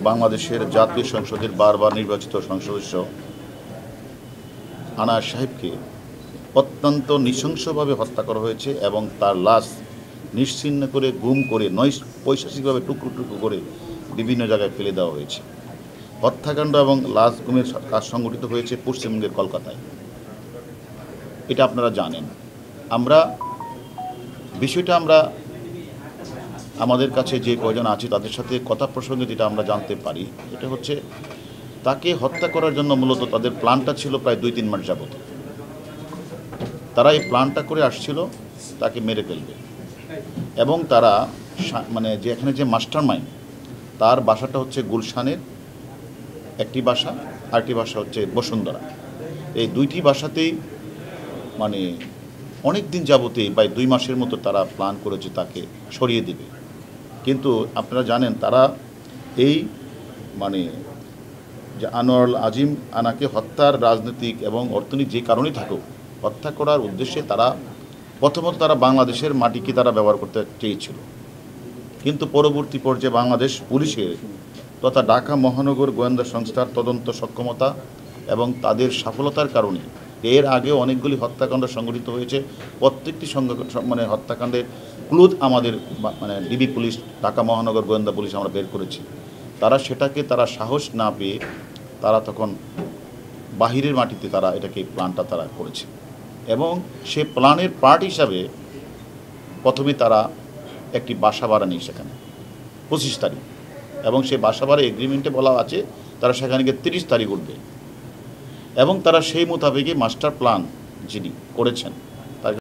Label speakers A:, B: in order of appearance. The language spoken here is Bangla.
A: বাংলাদেশের জাতীয় সংসদের বারবার নির্বাচিত সংসদ সদস্য আনাস সাহেবকে অত্যন্ত নৃশংসভাবে হত্যা করা হয়েছে এবং তার লাশ নিশ্চিহ্ন করে গুম করে পৈশাচিকভাবে টুকরো টুকরো করে বিভিন্ন জায়গায় ফেলে দেওয়া হয়েছে। হত্যাকাণ্ড এবং লাশ গুমের কাজ সংঘটিত হয়েছে পশ্চিমবঙ্গের কলকাতায়। এটা আপনারা জানেন। বিষয়টা আমরা আমাদের কাছে যে কয়জন আছে তাদের সাথে কথা প্রসঙ্গে যেটা আমরা জানতে পারি, এটা হচ্ছে তাকে হত্যা করার জন্য মূলত তাদের প্ল্যানটা ছিল প্রায় 2-3 মাস যাবত। তারা এই প্ল্যানটা করে আসছিল তাকে মেরে ফেলবে এবং তারা যে এখানে যে মাস্টার মাইন্ড তার বাসাটা হচ্ছে গুলশানের একটি বাসা, আরেকটি বাসা হচ্ছে বসুন্ধরা। এই দুইটি বাসাতেই অনেক দিন যাবতেই প্রায় 2 মাসের মতো তারা প্ল্যান করেছে তাকে সরিয়ে দেবে। কিন্তু আপনারা জানেন তারা এই যে আনোয়ারুল আজিম আনাকে হত্যার রাজনৈতিক এবং অর্থনৈতিক যে কারণেই থাকুক, হত্যা করার উদ্দেশ্যে প্রথমত তারা বাংলাদেশের মাটিকে তারা ব্যবহার করতে চেয়েছিল। কিন্তু পরবর্তী পর্যায়ে বাংলাদেশ পুলিশের তথা ঢাকা মহানগর গোয়েন্দা সংস্থার তদন্ত সক্ষমতা এবং তাদের সফলতার কারণে এর আগে অনেকগুলি হত্যাকাণ্ড সংঘটিত হয়েছে। প্রত্যেকটি হত্যাকাণ্ডের ক্লুজ আমাদের ডিবি পুলিশ, ঢাকা মহানগর গোয়েন্দা পুলিশ আমরা বের করেছি। তারা সাহস না পেয়ে তারা তখন বাহিরের মাটিতে তারা প্ল্যানটা তারা করেছে এবং সে প্ল্যানের পার্ট হিসাবে প্রথমে তারা একটি বাসা ভাড়া নেই সেখানে 25 তারিখ, এবং সেই বাসা ভাড়া এগ্রিমেন্টে বলা আছে তারা সেখানে গিয়ে 30 তারিখ উঠবে এবং তারা সেই মোতাবেকই মাস্টার প্ল্যান যিনি করেছেন